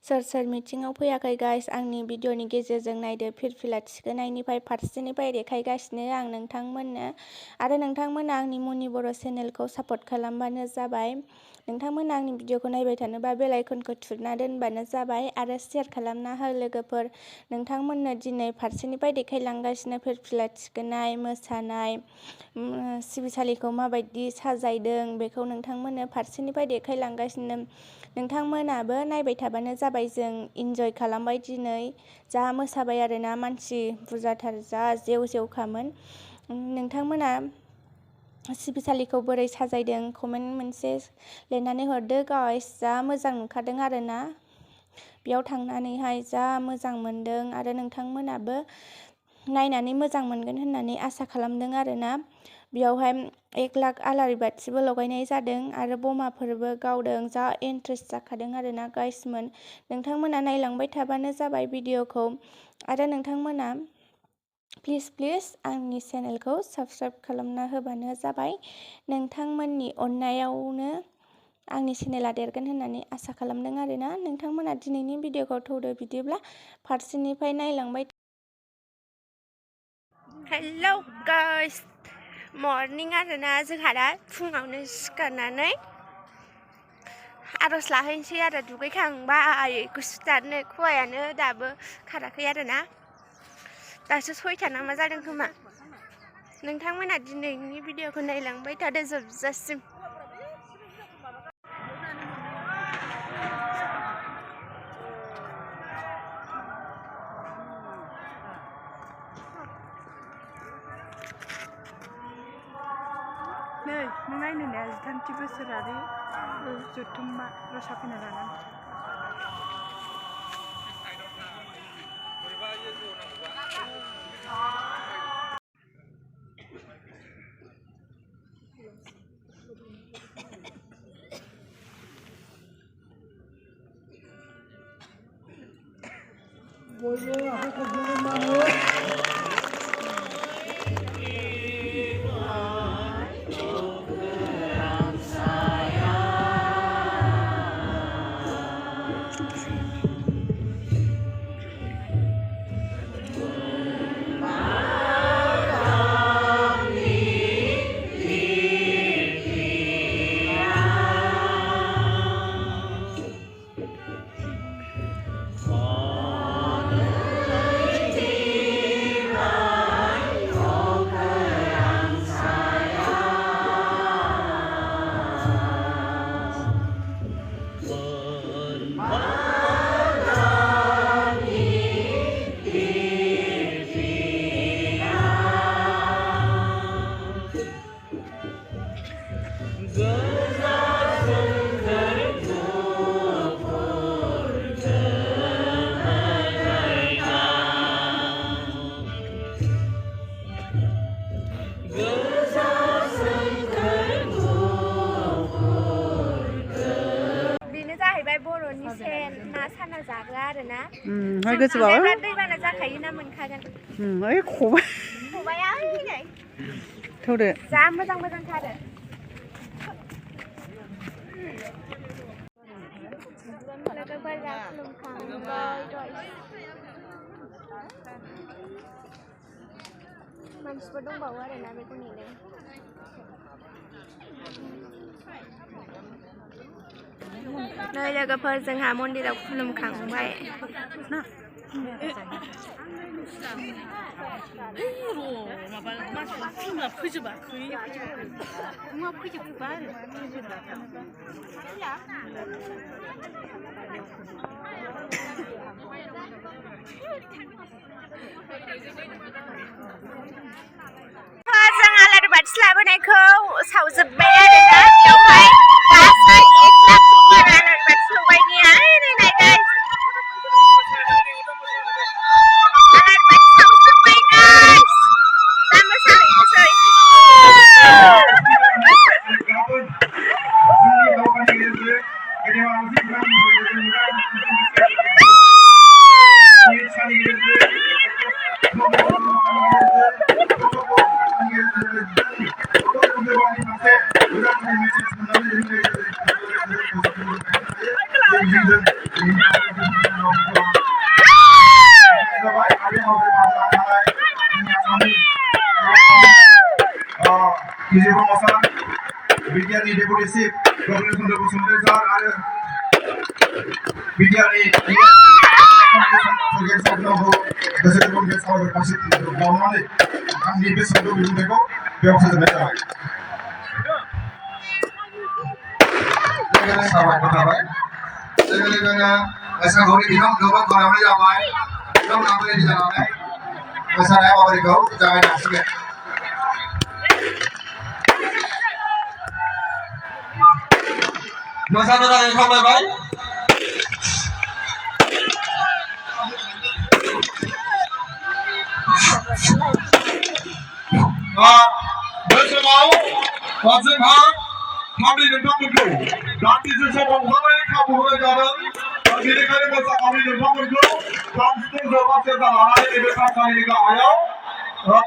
सोर सोर मिटिंआव फैयाखै गाइस आंनि भिडिअनि गेजेरजों नायदो फिरफिला थिखोनायनिफ्राय फारसेनिफ्राय देखायगासिनो आं नोंथांमोननो आरो नोंथांमोना आंनि मनि बर' चेनेलखौ सापर्ट खालामबानो जाबाय। नोंथांमोना आंनि भिडिअखौ नायबाय थानोबा बेल आइकनखौ थुना दोनबानो जाबाय आरो शेयार खालामना हो लोगोफोर। नोंथांमोननो दिनै फारसेनिफ्राय देखायलांगासिनो फिरफिला थिखोनाय मोसानाय सिबिसालिखौ माबायदि साजायदों बेखौ नोंथांमोननो फारसेनिफ्राय देखायलांगासिनो। नोंथांमोनाबो नायबाय थाबानो जाबाय। जों इन्जय खालामबाय दिनै जा मोसाबाय आरोना मानसि बुरजाथार जा जेव जेवखामोन। नोंथांमोना सिबिसालिखौ बोरै साजायदों कमेन्ट मोनसे लिरनानै हरदो गाइस। जा मोजां नुखादों आरोना बेयाव थांनानैहाय जा मोजां मोनदों आरो नोंथांमोनाबो नायनानै मोजां मोनगोन होननानै आसा खालामदों आरोना। बेयावहाय 1 लाख आलारि बाथिबो लगायनाय जादों आरो बमाफोरबो गावदों। जा इन्ट्रेस्ट जाखादों आरोना गाइसमोन। नोंथांमोना नायलांबाय थाबानो जाबाय भिडिअखौ आरो नोंथांमोना प्लिज आंनि चेनेलखौ साबस्क्राइब खालामना होबानो जाबाय। नोंथांमोननि अननायावनो आंनि चेनेला देरगोन होननानै आसा खालामदों आरोना। नोंथांमोना दिनैनि भिडिअखौ थौदो बिदिब्ला फारसेनिफ्राय नायलांबाय। हेलौ गाइस मर्निं आरोना जोंहा दा फुङावनो सिखारनानै आर'ज लाहैनोसै आरो दुगैखांबाय गुसुथारनो खुवायानो दाबो खाराखै आरोना। दासो 6टा ना मा जादों खोमा। नोंथांमोना दिनैनि भिडिअखौ नायलांबाय थादो जोबजासिम। नै नों नायनो नाया 13थि बोसोरारि जथुम्मा रसा फैना लानानै बर'नि सेन ना साना जाग्रा आरोना। दैबाना जाखायो ना मोनखागोन। खबाइआ नै थौदो जा मोजांथार। लोगोफोरा खुलुमखांबाय मानसिफोर दंबावो आरोना बेखौ नेदों। नै लोगोफोर जोंहा मन्दिराव खुलुमखांबाय। जों आलारि बाथि लाबोनायखौ सावजोब्बाय आरोना। बेयावहाय गासै 1 लाख आलारि बाथि लगायनाया आलारि बाथि सावजोब्बाय गाइस। दा मोसाहैनोसै। Bidyani Deputy Chief Governor Sundar Bosumare Sir आरो बिटिआरनि सरकारि साख्रियावबो गोसो गोरबोनिफ्राय साबायखर बावनानै आंनि बे सुंद' बिबुंथिखौ बेयाव फोजोबनाय जाबाय। लोगोसे साबायखर थाबाय। लोगोनो बैसागुनि बिथांमोनखौबो खावलायहरनाय जाबाय। बिथांमोनहाबो रेडि जानानै मोसानाय हाबाफारिखौ जागायनो हासिगोन। मोसानो थाखाय खावलायबाय। बे समाव जोंहा खावरि नोंथांमोनखौ दान्दिसे सम रंजानायनि खाबु होनाय जादों। बेनिखायनो मोसाखावरि नोंथांमोनखौ खाम सिफुं जथा सेरजा लानानै नैबे थानसालिनि गाहायाव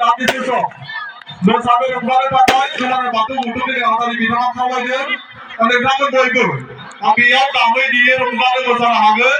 दान्दिसे सम मोसानो रंजानो थाखाय दुलाराय बाथौ गौथुमनि नेहाथारि बिथाङा खावलायदों। नोंथांमोन बयबो बेयाव दामै देयै रंजानो मोसानो हागोन।